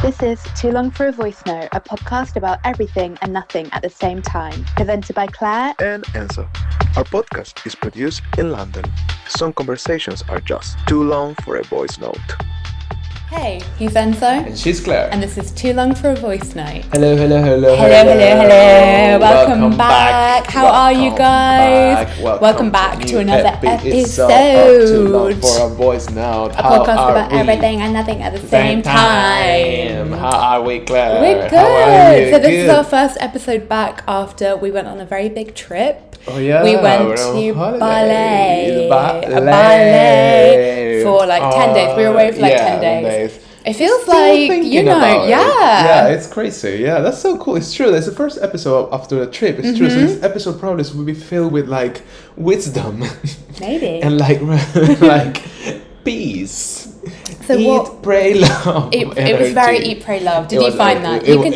This is Too Long for a Voice Note, a podcast about everything and nothing at the same time, presented by Claire and Enzo. Our podcast is produced in London. Some conversations are just too long for a voice note. Hey, he's Enzo. And she's Claire. And this is Too Long for a Voice Note. Hello. Welcome back. How are you guys? Welcome back to another episode. Too Long for a Voice Note. A podcast about everything and nothing at the same time. How are we, Claire? We're good. How are you? So this is our first episode back after we went on a very big trip. Oh yeah, we went to Bali for like 10 days. We were away for like 10 days. It feels like, Yeah, it's crazy. Yeah, that's so cool. It's true. That's the first episode after the trip. It's true. So this episode probably will be filled with like wisdom. Maybe. And like peace. So eat, pray, love. It was very eat, pray, love. Did you find that? You can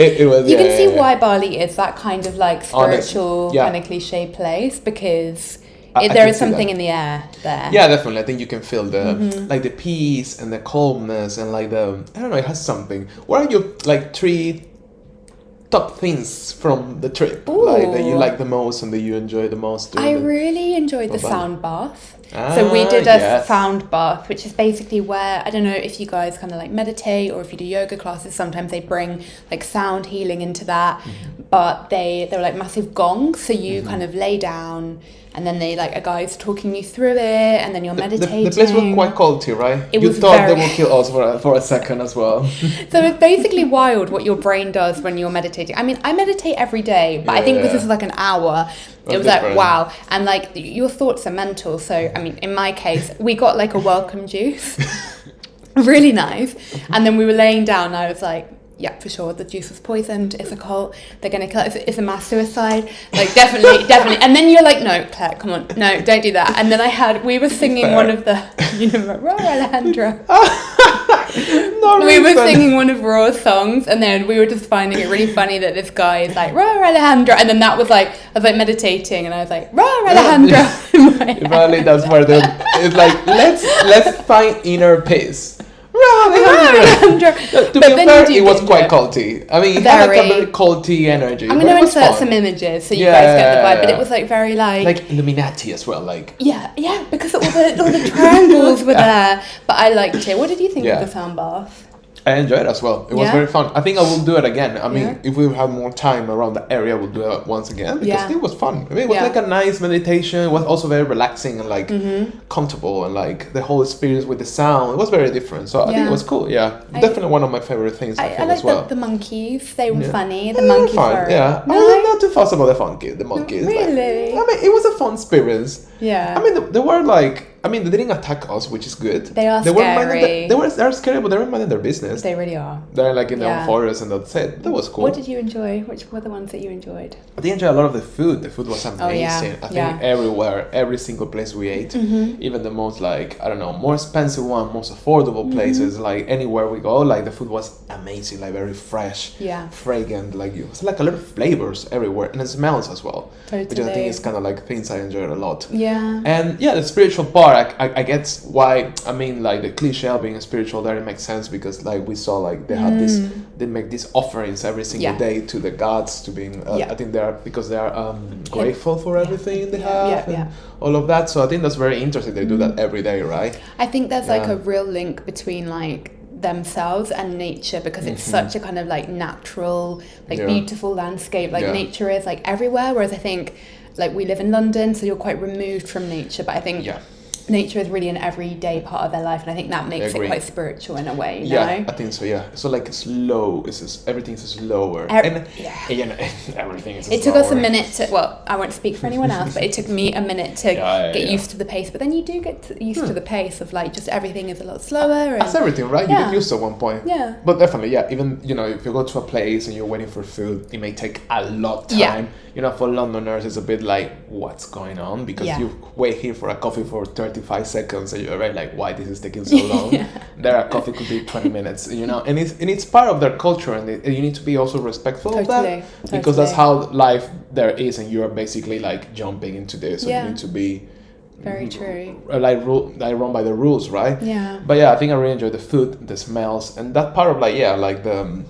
see why Bali is that kind of like spiritual, kind of cliche place, because there is something in the air there. Yeah, definitely. I think you can feel the like the peace and the calmness and like the, I don't know, it has something. What are your like 3 top things from the trip? Like that you like the most and that you enjoy the most? I really enjoyed the sound bath. So we did a sound bath, which is basically where, I don't know if you guys kind of like meditate or if you do yoga classes, sometimes they bring like sound healing into that, but they were like massive gongs, so you kind of lay down and then they like a guy's talking you through it and then you're meditating. The place was quite culty, right? You thought they would kill us for a second as well. So it's basically wild what your brain does when you're meditating. I mean, I meditate every day, but I think this is like an hour. It was like, wow. And like your thoughts are mental. So, I mean, in my case, we got like a welcome juice. Really nice. And then we were laying down and I was like, yeah, for sure, the juice was poisoned. It's a cult. They're going to kill it. It's a mass suicide. Like, definitely. And then you're like, no, Claire, come on. No, don't do that. And then we were singing one of the, Raw Alejandro. We were singing one of Raw's songs, and then we were just finding it really funny that this guy is like, Raw Alejandro. And then that was like, I was like meditating, and I was like, Raw Alejandro. Probably that's where it's like, let's find inner peace. Alejandro. To be fair, it was quite culty. I mean, it had like a very culty energy. I'm going to insert some images so you guys get the vibe, but it was like very like Illuminati as well, like. Yeah, because all the triangles were there. But I liked it. What did you think of the sound bath? I enjoyed it as well. It was very fun. I think I will do it again. I mean, if we have more time around the area, we'll do it once again because it was fun. I mean, it was like a nice meditation. It was also very relaxing and like comfortable, and like the whole experience with the sound. It was very different. So I think it was cool. Yeah, definitely one of my favorite things. I like as well. The monkeys. They were funny. The monkeys were I was not too fussed about the monkeys. Really? Like, I mean, it was a fun experience. Yeah. I mean, they were like. I mean, they didn't attack us, which is good. They are scary. They're scary, but they're minding their business. They really are. They're like in their own forest, and that's it. That was cool. What did you enjoy? Which were the ones that you enjoyed? I did enjoy a lot of the food. The food was amazing. I think everywhere, every single place we ate, even the most like, I don't know, more expensive one, most affordable places, like anywhere we go, like the food was amazing, like very fresh, fragrant, like it was like a lot of flavors everywhere, and it smells as well. Totally. Which I think is kind of like things I enjoyed a lot. Yeah. And the spiritual part, I get why, I mean, like the cliche of being spiritual there, it makes sense because like we saw like they had they make these offerings every single day to the gods to being, I think because they are grateful for everything they have and all of that. So I think that's very interesting. They do that every day, right? I think there's like a real link between like themselves and nature because it's such a kind of like natural, like beautiful landscape. Like nature is like everywhere, whereas I think like we live in London, so you're quite removed from nature. But I think nature is really an everyday part of their life, and I think that makes it quite spiritual in a way. You know? I think so. Yeah, so like slow. Everything's slower, and everything is. It took us a minute to. Well, I won't speak for anyone else, but it took me a minute to get used to the pace. But then you do get used to the pace of like just everything is a lot slower. That's everything, right? You get used to at one point. Yeah. But definitely, even if you go to a place and you're waiting for food, it may take a lot of time. For Londoners, it's a bit like, what's going on? Because you wait here for a coffee for 35 seconds and you're already like, why this is taking so long? There a coffee could be 20 minutes, and it's part of their culture, and you need to be also respectful of that, because that's how life there is, and you're basically like jumping into this, so you need to be Very true. Like run by the rules, right? Yeah. But yeah, I think I really enjoy the food, the smells, and that part of like the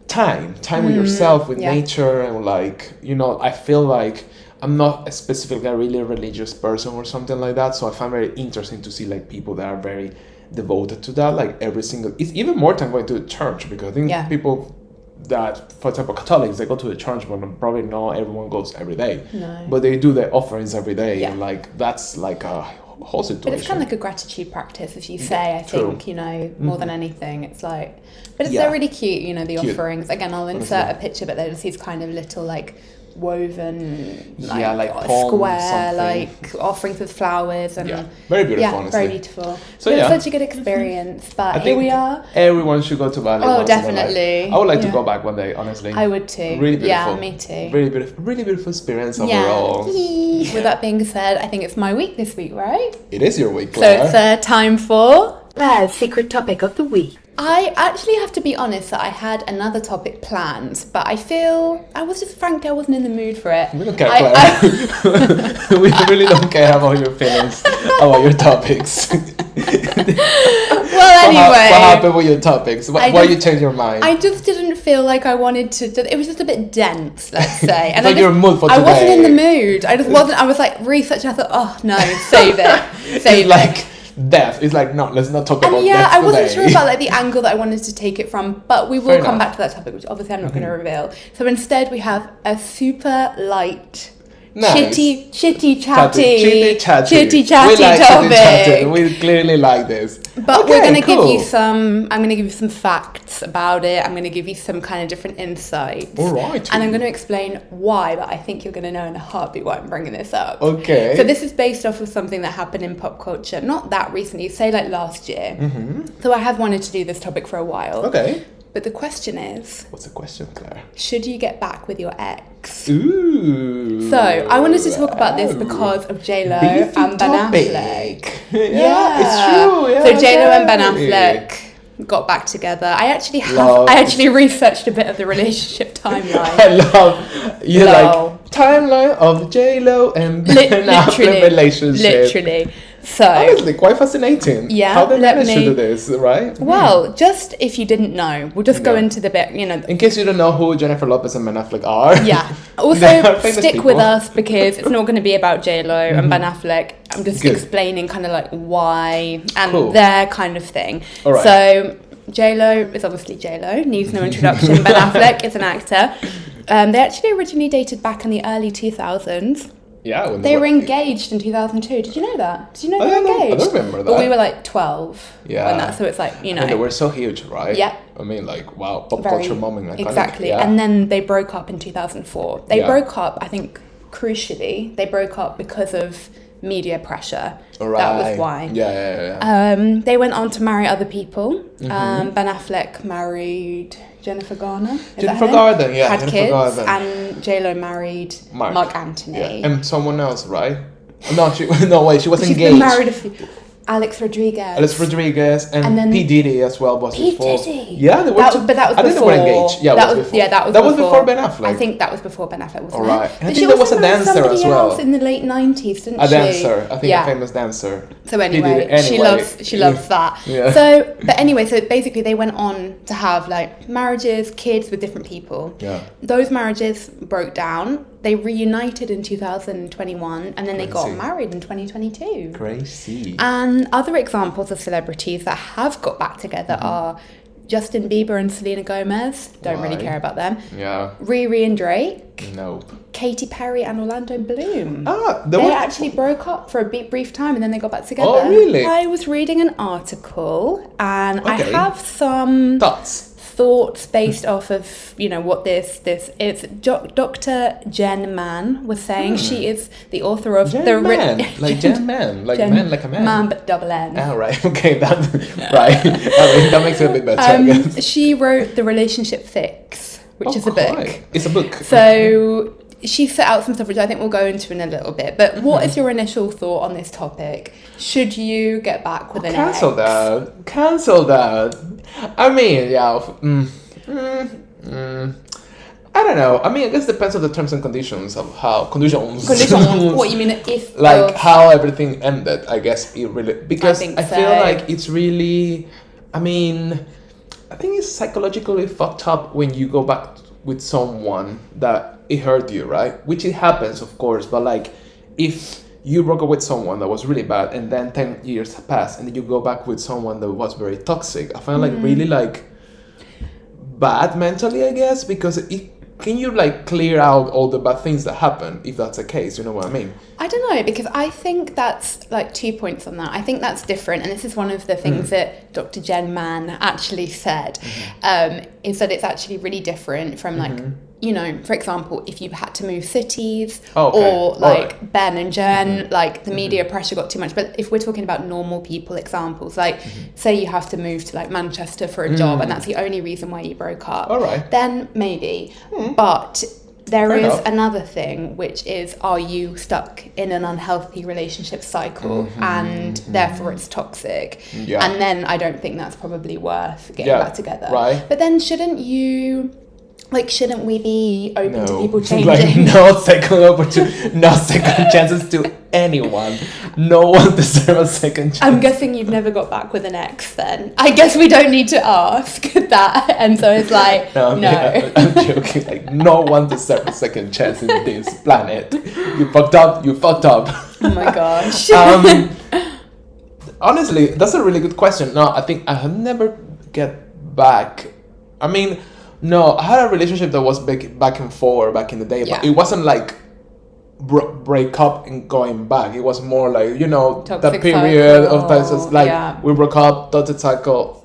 time with yourself, with nature, and like, you know, I feel like I'm not specifically a really religious person or something like that, so I find very interesting to see like people that are very devoted to that, like every single, it's even more than going to the church, because I think people that, for example, Catholics, they go to the church, but probably not everyone goes every day. No. But they do the offerings every day, and like that's like a whole situation. But it's kind of like a gratitude practice, as you say. I think, you know, more than anything, it's like, but it's they're really cute, you know, the offerings. Again, I'll insert a picture, but there's these kind of little like woven, like square, like offerings with flowers, and very beautiful. Honestly. Very beautiful. So it's such a good experience. But here we are. Everyone should go to Bali. Oh, definitely. I would like to go back one day. Honestly, I would too. Really beautiful. Yeah, me too. Really beautiful experience overall. With that being said, I think it's my week this week, right? It is your week, Claire. So it's time for Claire's secret topic of the week. I actually have to be honest that I had another topic planned, but I feel I wasn't in the mood for it. We don't care, Claire. We really don't care about your feelings, about your topics. Well, anyway. What happened with your topics? Why you changed your mind? I just didn't feel like I wanted to. It was just a bit dense, let's say. And your mood for today. I wasn't in the mood. I just wasn't. I was like researching. I thought, oh no, save it. Save it. Like death. It's like, no, let's not talk about death I wasn't today. sure about like the angle that I wanted to take it from, but we will come back to that topic, which obviously I'm not going to reveal. So instead we have a super light, chitty chatty topic. We clearly like this. But we're going to give you I'm going to give you some facts about it. I'm going to give you some kind of different insights. All right. And I'm going to explain why, but I think you're going to know in a heartbeat why I'm bringing this up. Okay. So this is based off of something that happened in pop culture, not that recently, say like last year. Mm-hmm. So I have wanted to do this topic for a while. Okay. But the question is... What's the question, Claire? Should you get back with your ex? Ooh. So, I wanted to talk about this because of JLo and Ben Affleck. Yeah, it's true. Yeah, so JLo and Ben Affleck got back together. I actually researched a bit of the relationship timeline. I love like timeline of JLo and Ben Affleck relationship. Literally. So honestly, quite fascinating. Yeah. How they managed to do this, right? Well, just if you didn't know, we'll just go into the bit, you know. In case you don't know who Jennifer Lopez and Ben Affleck are. Yeah. Also, stick with us because it's not going to be about JLo and Ben Affleck. I'm just explaining kind of like why and their kind of thing. All right. So JLo is obviously JLo, needs no introduction. Ben Affleck is an actor. They actually originally dated back in the early 2000s. Yeah, they were engaged in 2002. Did you know that? Did you know they were engaged? I don't remember that. But we were like 12 when that, so it's like, you know. And they were so huge, right? Yeah. I mean, like, wow, pop culture moment. Iconic. Exactly. Yeah. And then they broke up in 2004. They broke up, I think, crucially, they broke up because of media pressure. Right. That was why. Yeah. They went on to marry other people. Ben Affleck married Jennifer Garner. Had kids. And JLo married Mark Anthony. Yeah. And someone else, right? No, she was engaged. She's been married a few. Alex Rodriguez and then P. Diddy as well was before. Diddy. Yeah, they were. But that was before. I think they were engaged. Yeah, that was before Ben Affleck. I think that was before Ben Affleck, wasn't it? All right. And I think there was a dancer as well. Else in the late 90s, didn't she? A dancer. I think a famous dancer. So anyway, she loves that. Yeah. So basically they went on to have like marriages, kids with different people. Yeah. Those marriages broke down. They reunited in 2021 and then they got married in 2022. Crazy. And other examples of celebrities that have got back together are Justin Bieber and Selena Gomez. Don't really care about them. Yeah. Riri and Drake. Nope. Katy Perry and Orlando Bloom. They actually broke up for a brief time and then they got back together. Oh, really? I was reading an article and I have some thoughts based off of, you know, what this is. Dr. Jen Mann was saying. She is the author of Jen Man, like man, like a man. Man, but double N. Oh, right. Okay, that makes it a bit better, I guess. She wrote The Relationship Fix, which is a book. It's a book. So she set out some stuff which I think we'll go into in a little bit. But what is your initial thought on this topic? Should you get back with an ex? Cancel that. I mean, yeah. I don't know. I mean, I guess it depends on the terms and conditions of how conditions. What you mean if like how everything ended? I guess it really because I feel like it's really. I mean, I think it's psychologically fucked up when you go back with someone that it hurt you, right? Which it happens, of course, but like if you broke up with someone that was really bad and then 10 years pass and then you go back with someone that was very toxic, I find like really like bad mentally, I guess, because can you like clear out all the bad things that happen if that's the case? You know what I mean? I don't know, because I think that's like 2 points on that. I think that's different, and this is one of the things that Dr. Jen Mann actually said, is that it's actually really different from like, you know, for example, if you had to move cities or like Ben and Jen, like the media pressure got too much. But if we're talking about normal people examples, like say you have to move to like Manchester for a job and that's the only reason why you broke up, then maybe. But there is another thing, which is, are you stuck in an unhealthy relationship cycle and therefore it's toxic? And then I don't think that's probably worth getting back together. But then shouldn't we be open to people changing? Like no second chances to anyone. No one deserves a second chance. I'm guessing you've never got back with an ex then. I guess we don't need to ask that. And so it's like, no. I'm joking. Like no one deserves a second chance in this planet. You fucked up. Oh my gosh. Honestly, that's a really good question. No, I think I have never get back. I mean, no, I had a relationship that was back and forward back in the day, but it wasn't like break up and going back. It was more like, you know, toxic the period cycle. of times like we broke up, toxic cycle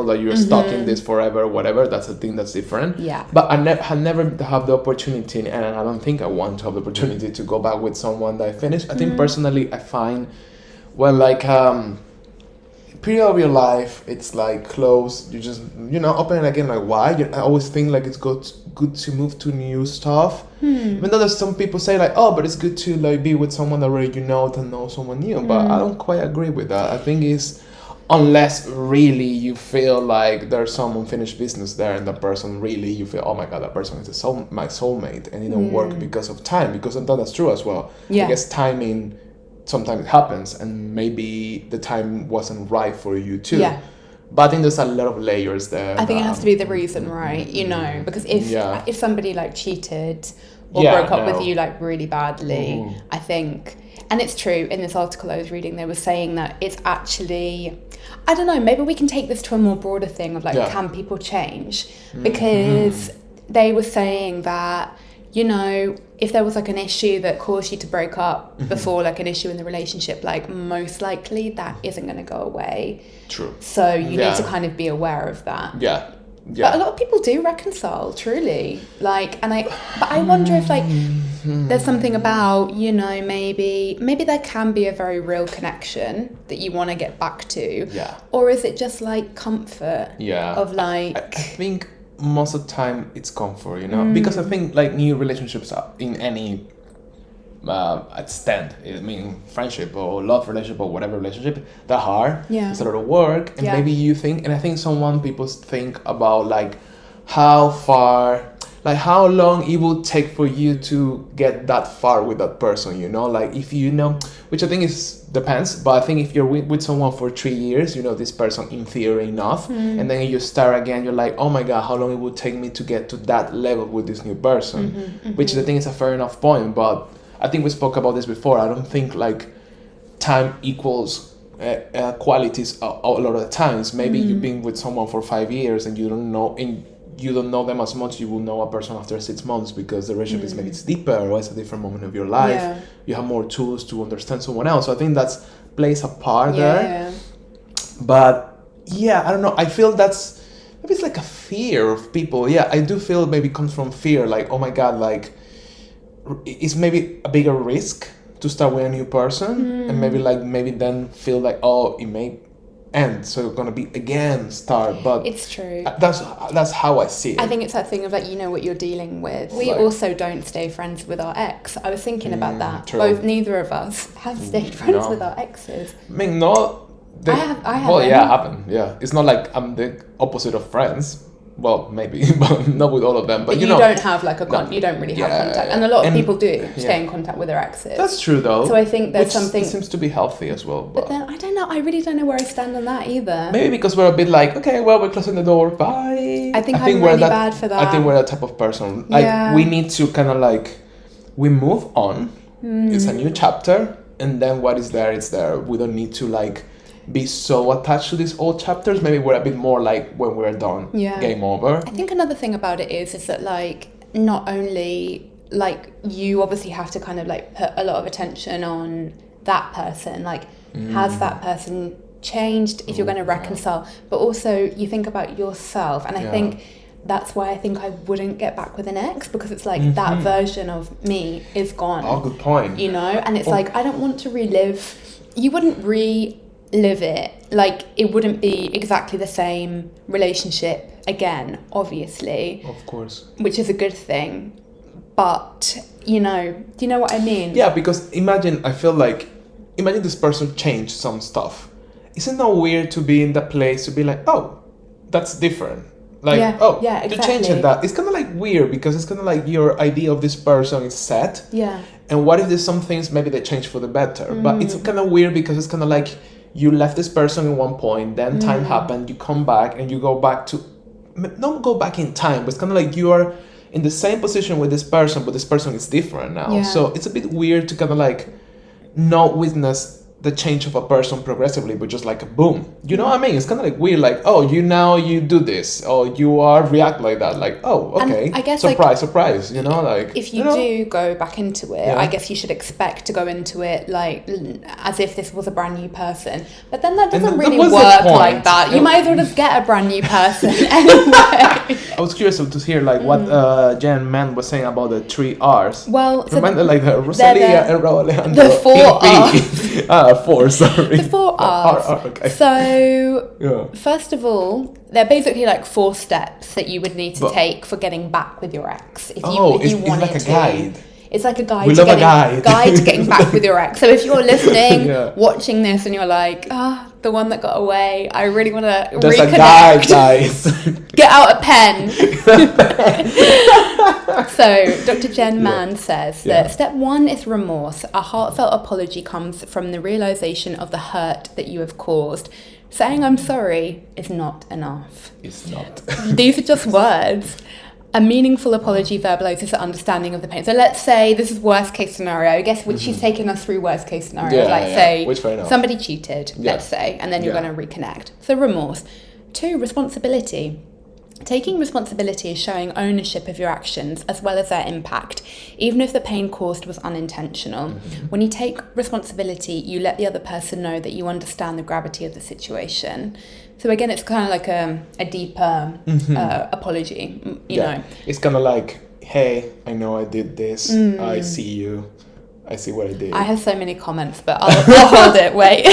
that you're stuck in this forever, whatever. That's a thing that's different. But I had never had the opportunity, and I don't think I want to have the opportunity to go back with someone that I finished. I think personally, I find when like period of your life, it's like close, you just, you know, open it again, like why? I always think like it's good to move to new stuff. Even though there's some people say like, oh, but it's good to like be with someone that already you know than know someone new. But I don't quite agree with that. I think it's, unless really you feel like there's some unfinished business there and the person really, you feel, oh my God, that person is my soulmate, and it don't work because of time, because sometimes that's true as well. I guess timing, sometimes it happens and maybe the time wasn't right for you too. But I think there's a lot of layers there. I think it has to be the reason, right? You know, because if somebody like cheated or broke up with you like really badly, I think, and it's true, in this article I was reading, they were saying that it's actually, I don't know, maybe we can take this to a more broader thing of like, can people change? Because they were saying that, you know, if there was like an issue that caused you to break up before, like an issue in the relationship, like most likely that isn't going to go away. True. So you need to kind of be aware of that. But a lot of people do reconcile, truly. Like, but I wonder if like there's something about, you know, maybe there can be a very real connection that you want to get back to. Or is it just like comfort? Of like, I think most of the time it's comfort, you know, because I think like new relationships are in any extent, I mean friendship or love relationship or whatever relationship, they're hard. It's a lot of work, and maybe you think, and I think people think about like how long it will take for you to get that far with that person, you know, like if you know, which I think depends, but I think if you're with someone for 3 years, you know this person in theory enough, and then you start again, you're like, oh my God, how long it would take me to get to that level with this new person, which I think is a fair enough point. But I think we spoke about this before. I don't think like time equals qualities a lot of the times. Maybe you've been with someone for 5 years and you don't know them as much. You will know a person after 6 months because the relationship is maybe it's deeper, or it's a different moment of your life. You have more tools to understand someone else. So I think that plays a part there. But I don't know. I feel that's maybe it's like a fear of people. I do feel maybe it comes from fear. Like, oh my God, like it's maybe a bigger risk to start with a new person, and maybe then feel like, oh, it may end, so you're gonna be again start. But it's true. That's how I see it. I think it's that thing of like, you know what you're dealing with. We also don't stay friends with our ex. I was thinking about that. True. Neither of us have stayed friends with our exes. I mean, I have. Well, it happened. It's not like I'm the opposite of friends. Well, maybe, but not with all of them. But you don't have like you don't really have contact, and a lot of people do stay in contact with their exes. That's true, though. So I think there's something seems to be healthy as well. But then I don't know. I really don't know where I stand on that either. Maybe because we're a bit like, okay, well, we're closing the door. Bye. I think I'm really bad for that. I think we're that type of person. Like we need to kind of like we move on. It's a new chapter, and then what is there, it's there. We don't need to like be so attached to these old chapters. Maybe we're a bit more like when we're done. Game over. I think another thing about it is that like not only like you obviously have to kind of like put a lot of attention on that person, like has that person changed if you're going to reconcile, but also you think about yourself, and I think that's why I think I wouldn't get back with an ex, because it's like that version of me is gone. Oh, good point. You know, and it's like I don't want to relive. You wouldn't relive it. Like it wouldn't be exactly the same relationship again, obviously. Of course. Which is a good thing. But, you know, do you know what I mean? Yeah, because imagine this person changed some stuff. Isn't that weird to be in that place to be like, oh, that's different? Like, exactly. To change that. It's kind of like weird because it's kind of like your idea of this person is set. Yeah. And what if there's some things maybe they change for the better? But it's kind of weird because it's kind of like you left this person at one point, then time happened, you come back and you go back to, not go back in time, but it's kind of like you are in the same position with this person, but this person is different now. Yeah. So it's a bit weird to kind of like not witness the change of a person progressively, but just like a boom. You know what I mean? It's kind of like weird, like, oh, you do this, or you react like that, like, oh, okay. And I guess surprise, you know, like. If you do go back into it, I guess you should expect to go into it like as if this was a brand new person. But then that doesn't really work like that. You might as well just get a brand new person anyway. I was curious to hear like what Jen Man was saying about the 3 R's. Well, remember like the Rosalia and Alejandro. The 4 R's. 4, sorry. The 4 R's. Okay. So, first of all, they're basically like 4 steps that you would need to take for getting back with your ex. If you wanted it's like a guide. It's like a guide to getting back with your ex. So if you're listening, watching this, and you're like, the one that got away, I really want to reconnect. There's a guide, guys. Get out a pen. So Dr. Jen Mann says that step 1 is remorse. A heartfelt apology comes from the realization of the hurt that you have caused. Saying I'm sorry is not enough. It's not. These are just words. A meaningful apology verbalizes the understanding of the pain. So let's say this is worst case scenario. I guess she's taking us through worst case scenarios. Say somebody cheated, let's say, and then you're going to reconnect. So remorse. 2, responsibility. Taking responsibility is showing ownership of your actions as well as their impact, even if the pain caused was unintentional. When you take responsibility, you let the other person know that you understand the gravity of the situation. So again, it's kind of like a deeper apology, you know. It's kind of like, hey, I know I did this. I see you. I see what I did. I have so many comments, but I'll hold it. Wait.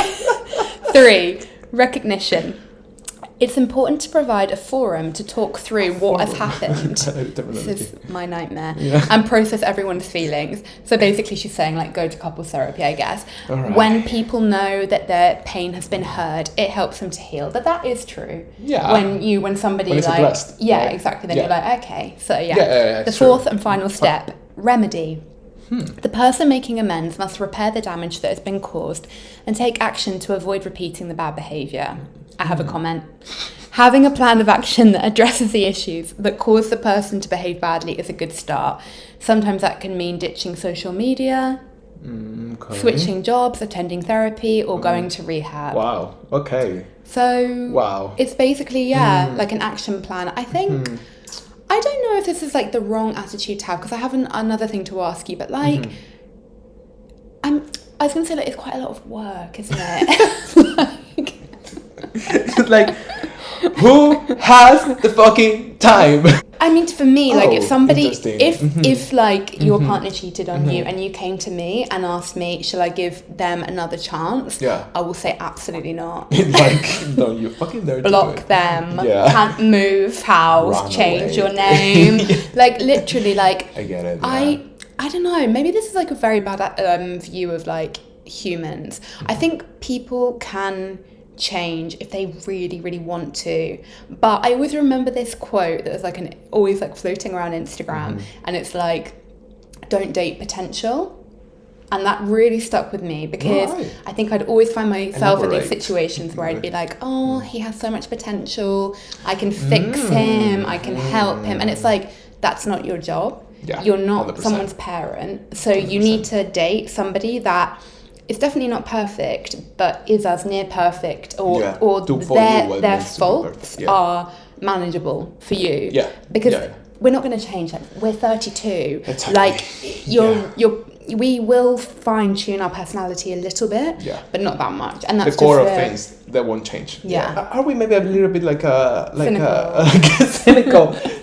3, recognition. It's important to provide a forum to talk through what has happened. This is my nightmare. And process everyone's feelings. So basically she's saying like go to couples therapy, I guess. Right. When people know that their pain has been heard, it helps them to heal. But that is true. Yeah. When somebody when it's like addressed, right? Exactly. Then you're like, okay. So the 4th and final step, remedy. The person making amends must repair the damage that has been caused and take action to avoid repeating the bad behaviour. I have a comment. Having a plan of action that addresses the issues that cause the person to behave badly is a good start. Sometimes that can mean ditching social media, switching jobs, attending therapy, or going to rehab. Wow. Okay. So it's basically like an action plan. I think I don't know if this is like the wrong attitude to have, because I have another thing to ask you, but like I was gonna say like it's quite a lot of work, isn't it? Like, who has the fucking time? I mean, for me, like, if somebody, if like your partner cheated on you and you came to me and asked me, shall I give them another chance? I will say absolutely not. Like, no, you fucking dare to block them. Can't move house. Run change away. Your name. Like, literally, like. I get it. I don't know. Maybe this is like a very bad view of like humans. I think people can change if they really, really want to. But I always remember this quote that was like always like floating around Instagram, and it's like, don't date potential. And that really stuck with me because I think I'd always find myself in these situations where I'd be like, oh, he has so much potential, I can fix him, I can help him. And it's like, that's not your job. Yeah, you're not 100%. Someone's parent. So 100%. You need to date somebody that is definitely not perfect, but is as near perfect, or their faults are manageable for you. Yeah. Because we're not going to change. Like, we're 32. Exactly. Like we will fine tune our personality a little bit, but not that much. And that's the core of things that won't change. Yeah. Are we maybe a little bit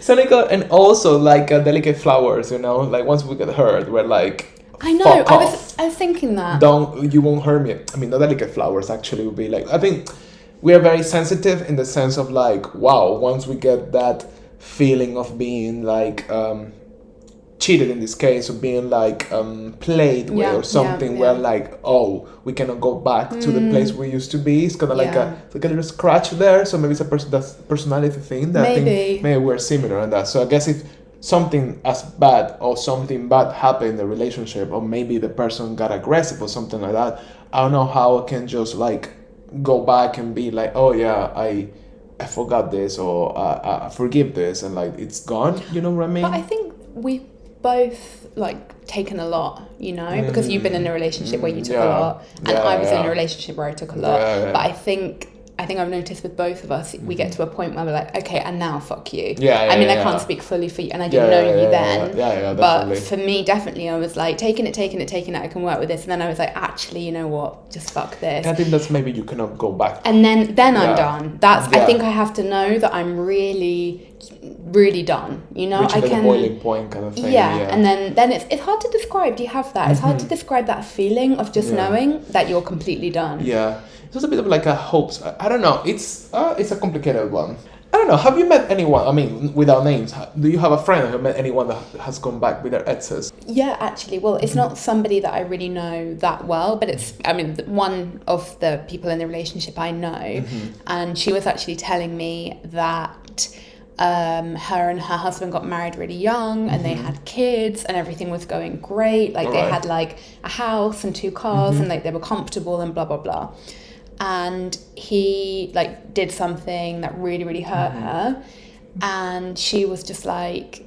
cynical, and also like delicate flowers? You know, like once we get hurt, we're like. I know. I was thinking that. You won't hurt me. I mean, not delicate flowers actually would be like. I think we are very sensitive in the sense of like, wow, once we get that feeling of being like cheated in this case, or being like played with or something, we're like, oh, we cannot go back to the place we used to be. It's kind of like a little scratch there. So maybe it's that's personality thing that I think maybe we're similar on that. So I guess if something as bad or something bad happened in the relationship, or maybe the person got aggressive or something like that, I don't know how I can just like go back and be like, oh yeah, I forgot this, or I forgive this, and like it's gone. You know what I mean? But I think we've both like taken a lot, you know, because you've been in a relationship where you took a lot, and I was in a relationship where I took a lot. But I think I've noticed with both of us, we get to a point where we're like, okay, and now fuck you. I mean, I can't speak fully for you, and I didn't know you then. But for me, definitely, I was like, taking it, I can work with this. And then I was like, actually, you know what? Just fuck this. I think that's maybe you cannot go back. And then I'm done. I think I have to know that I'm really, really done. You know, reaching the boiling point kind of thing. And then it's hard to describe. Do you have that? It's hard to describe that feeling of just knowing that you're completely done. Yeah. It's a bit of like a hope. I don't know. It's a complicated one. I don't know. Have you met anyone? I mean, without names, do you have a friend who met anyone that has gone back with their exes? Yeah, actually. Well, it's not somebody that I really know that well, but it's, I mean, one of the people in the relationship I know, and she was actually telling me that her and her husband got married really young, and they had kids, and everything was going great. Like they had like a house and 2 cars, and like they were comfortable and blah blah blah. And he like did something that really, really hurt her, and she was just like,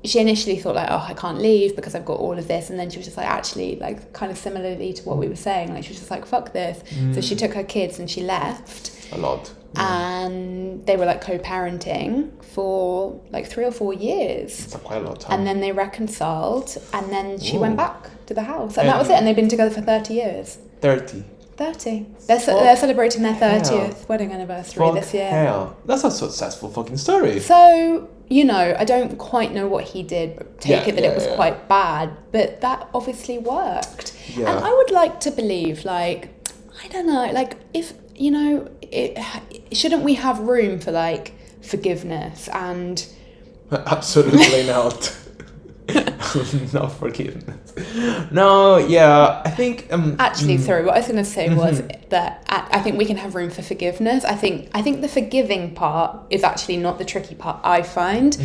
she initially thought like, oh, I can't leave because I've got all of this, and then she was just like, actually, like kind of similarly to what we were saying, like she was just like, fuck this. So she took her kids and she left. A lot. And they were like co-parenting for like 3 or 4 years. That's quite a lot of time. And then they reconciled, and then she went back to the house, and that was it. And they've been together for 30 years. 30. They're celebrating their 30th wedding anniversary this year. Hell. That's a successful fucking story. So, you know, I don't quite know what he did, but take it that it was quite bad, but that obviously worked. Yeah. And I would like to believe, like, I don't know, like, if, you know, shouldn't we have room for, like, forgiveness and... Absolutely not. Not forgiveness. No, yeah, I think... Actually, sorry, what I was going to say was that I think we can have room for forgiveness. I think the forgiving part is actually not the tricky part, I find.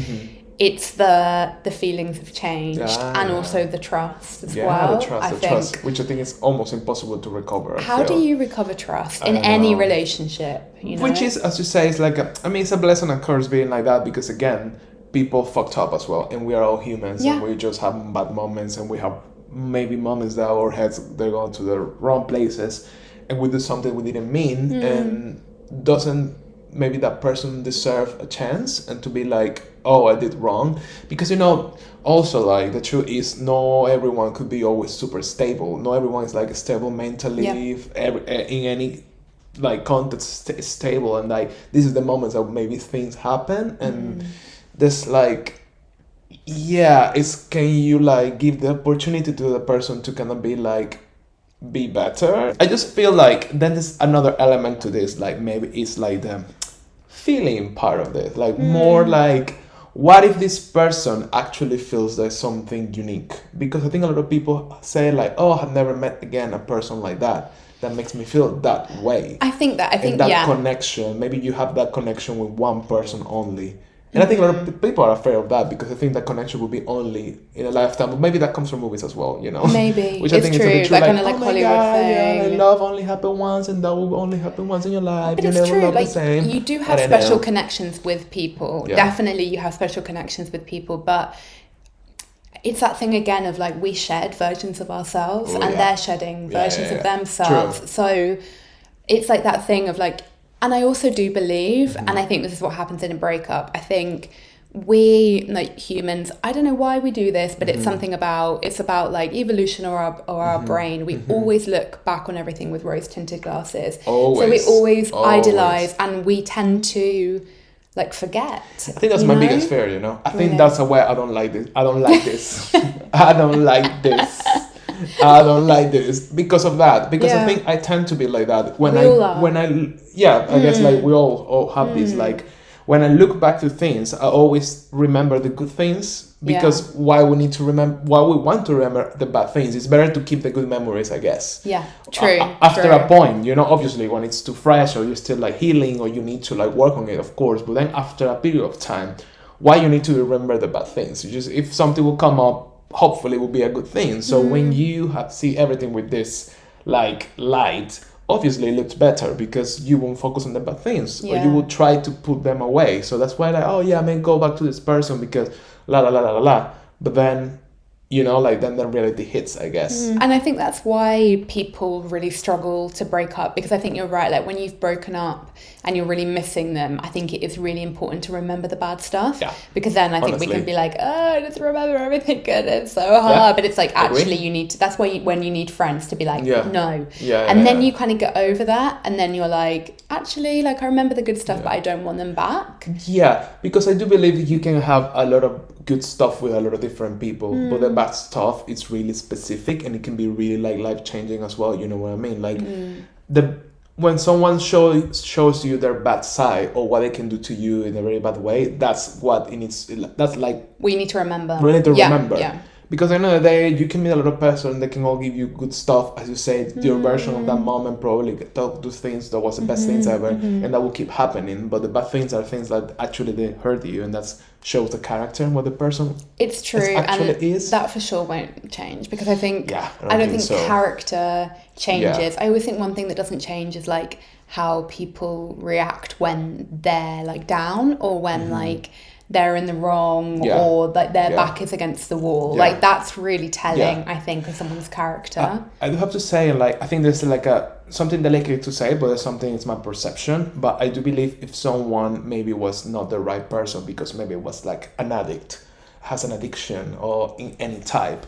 It's the feelings of change and also the trust as well. The trust, which I think is almost impossible to recover. How do you recover trust in any relationship? You know? Which is, as you say, it's like, it's a blessing and curse being like that, because again, people fucked up as well, and we are all humans, and we just have bad moments, and we have maybe moments that our heads, they're going to the wrong places, and we do something we didn't mean, and doesn't maybe that person deserve a chance and to be like, oh, I did wrong? Because, you know, also, like, the truth is, no everyone could be always super stable. No everyone is like stable mentally, in any like context stable, and like this is the moments that maybe things happen, and there's like, it's, can you like give the opportunity to the person to kind of be like, be better? I just feel like then there's another element to this, like maybe it's like the feeling part of this, like more like, what if this person actually feels there's something unique? Because I think a lot of people say like, oh, I've never met again a person like that. that makes me feel that way. I think that connection, maybe you have that connection with one person only. And I think a lot of people are afraid of that because I think that connection will be only in a lifetime. But maybe that comes from movies as well, Maybe. Which I think true. is a bit true. That kind of Hollywood thing. Yeah, love only happen once, and that will only happen once in your life. But you it's never true. love the same. You do have special connections with people. Yeah. Definitely, you have special connections with people, but it's that thing again of we shed versions of ourselves, and they're shedding versions of themselves. True. So it's that thing of and I also do believe, and I think this is what happens in a breakup. I think we humans, I don't know why we do this, but it's about evolution or our brain. We always look back on everything with rose tinted glasses. Always. So we always idolize, and we tend to forget. I think that's my biggest fear, I think that's why I don't like this. I don't like this. I don't like this. I don't like this because of that. Because I think I tend to be like that I guess we all have this when I look back to things, I always remember the good things because why we want to remember the bad things. It's better to keep the good memories, I guess. Yeah, true. After a point, obviously when it's too fresh or you're still healing or you need to work on it, of course. But then after a period of time, why you need to remember the bad things? If something will come up, hopefully it will be a good thing. So when you see everything with this light, obviously it looks better because you won't focus on the bad things or you will try to put them away. So that's why I may go back to this person because la la la la la. But then then the reality hits, I guess. And I think that's why people really struggle to break up, because I think you're right. When you've broken up and you're really missing them, I think it is really important to remember the bad stuff. Yeah. Because then I think we can be just remember everything good. It's so hard. Yeah. But it's actually you need to, that's why when you need friends to be no. Yeah. And then you kind of get over that. And then you're actually, I remember the good stuff, but I don't want them back. Yeah. Because I do believe you can have a lot of good stuff with a lot of different people, but the bad stuff, it's really specific and it can be really life-changing as well, you know what I mean? When someone shows you their bad side or what they can do to you in a very bad way, that's what it needs. That's we need to remember. We need to remember. Yeah. Because at the end of the day, you can meet a lot of person that can all give you good stuff, as you say, your version of that moment probably do things that was the best things ever, and that will keep happening. But the bad things are things that actually they hurt you, and that shows the character and what the person it's true actually and is. That for sure won't change, because I think I don't think so. Character changes. Yeah. I always think one thing that doesn't change is how people react when they're down or when they're in the wrong or their back is against the wall. Yeah. That's really telling, I think, of someone's character. I do have to say, I think there's something delicate to say, but there's something, it's my perception. But I do believe if someone maybe was not the right person because maybe it was an addict, has an addiction or in any type,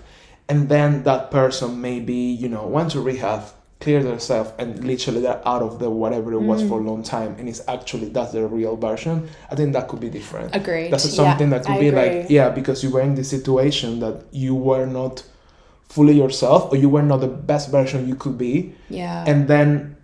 and then that person maybe, went to rehab, clear themselves, and literally they're out of the whatever it was for a long time, and it's actually that's the real version. I think that could be different. Agreed. That's something that could be because you were in this situation that you were not fully yourself, or you were not the best version you could be. Yeah. And then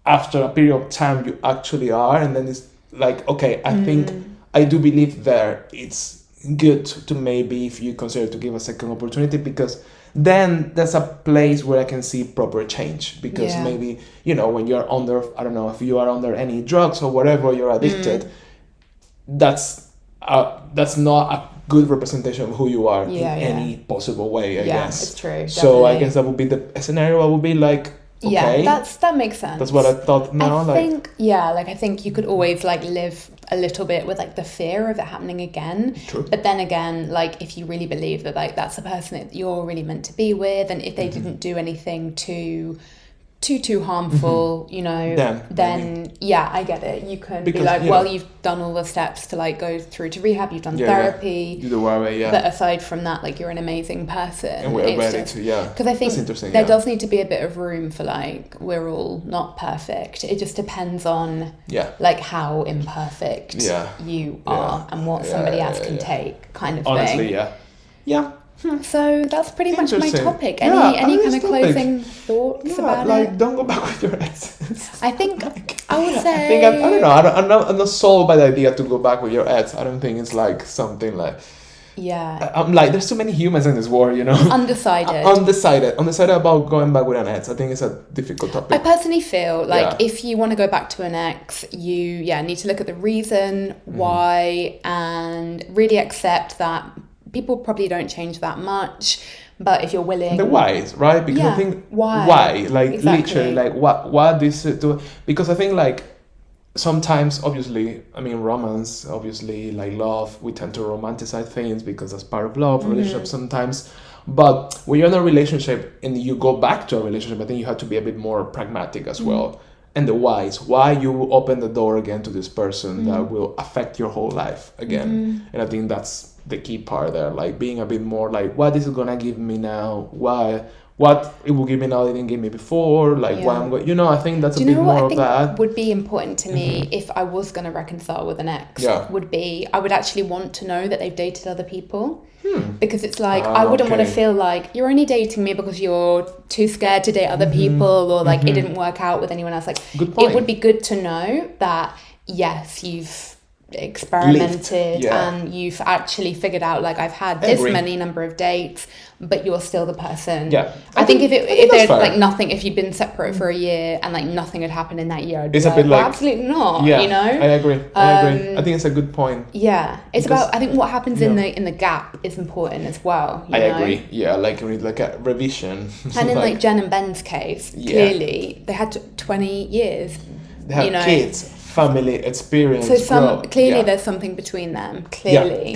after a period of time you actually are, and then it's okay, I think I do believe it's good to maybe, if you consider, to give a second opportunity, because then that's a place where I can see proper change, because maybe when you're under, I don't know if you are under any drugs or whatever, you're addicted, that's not a good representation of who you are in any possible way, I guess. It's true, definitely. So I guess that would be the scenario. I would be okay, that makes sense. That's what I thought now. I think you could always live a little bit with the fear of it happening again. True. But then again, if you really believe that that's the person that you're really meant to be with, and if they didn't do anything too harmful, then I get it. You can be you've done all the steps to go through to rehab, you've done therapy. You do worry, But aside from that, you're an amazing person. And we're ready to, because I think there does need to be a bit of room for we're all not perfect. It just depends on how imperfect you are and what somebody else can take, kind of honestly, thing. Yeah. So that's pretty much my topic. Any kind of closing thoughts about it? Don't go back with your exes. I think I would say. I don't know. I'm not sold by the idea to go back with your ex. I don't think it's something I'm like, there's too many humans in this world, you know. Undecided about going back with an ex. I think it's a difficult topic. I personally feel like if you want to go back to an ex, you need to look at the reason why and really accept that people probably don't change that much. But if you're willing, the whys, right? Because I think why, like literally, like what this do? Because I think like sometimes, obviously, I mean, romance, obviously, like love, we tend to romanticize things because that's part of love, relationship sometimes. But when you're in a relationship and you go back to a relationship, I think you have to be a bit more pragmatic as well. And the whys, why you open the door again to this person that will affect your whole life again. And I think that's the key part there, like being a bit more like, what is it gonna give me now? What it will give me now it didn't give me before, like what I'm going, you know, I think that's a bit more of that. Would be important to me if I was going to reconcile with an ex would be, I would actually want to know that they've dated other people. Because it's like, I wouldn't want to feel like you're only dating me because you're too scared to date other people, or like it didn't work out with anyone else. Like, it would be good to know that, yes, you've experimented and you've actually figured out, like, I've had this many number of dates, but you're still the person. I think if there's like nothing, if you've been separate for a year and like nothing had happened in that year, I'd be like, well, absolutely not. You know, I agree. I think it's a good point. It's about, I think what happens in the gap is important as well. You know? Agree. Like a revision. And in like Jen and Ben's case, clearly they had 20 years. They have kids. Family experience. So there's something between them. Clearly,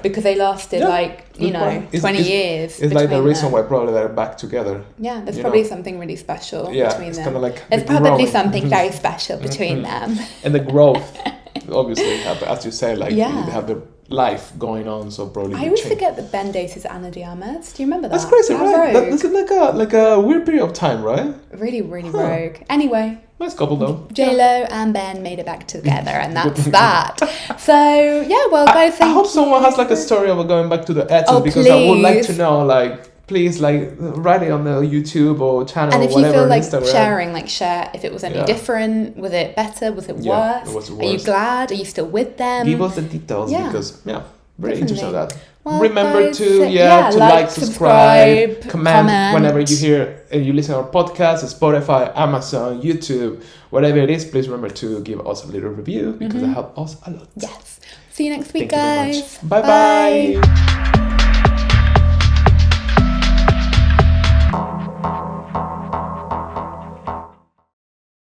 because they lasted 20 years. It's like the reason why probably they're back together. Yeah, there's probably something really special between them. It's kind of like there's probably something very special between them. And the growth, obviously, as you say, like they have the life going on, so probably. I always forget that Ben dated Ana de Armas. Do you remember that? That's crazy, right? That's like a weird period of time, right? Really, really rogue. Anyway. Nice couple though. JLo and Ben made it back together, and that's that. So guys, I hope someone has like a story of going back to the exes, because I would like to know. Like, please, like, write it on the YouTube or channel. And if or whatever, you feel like Instagram. share if it was any different. Was it better? Was it worse? It was worse. Are you glad? Are you still with them? Give us the details because very interested in that. Well, remember guys, to like, subscribe, comment whenever you hear you listen to our podcast, Spotify, Amazon, YouTube, whatever it is. Please remember to give us a little review because it helps us a lot. Yes. See you next week, guys. Bye bye.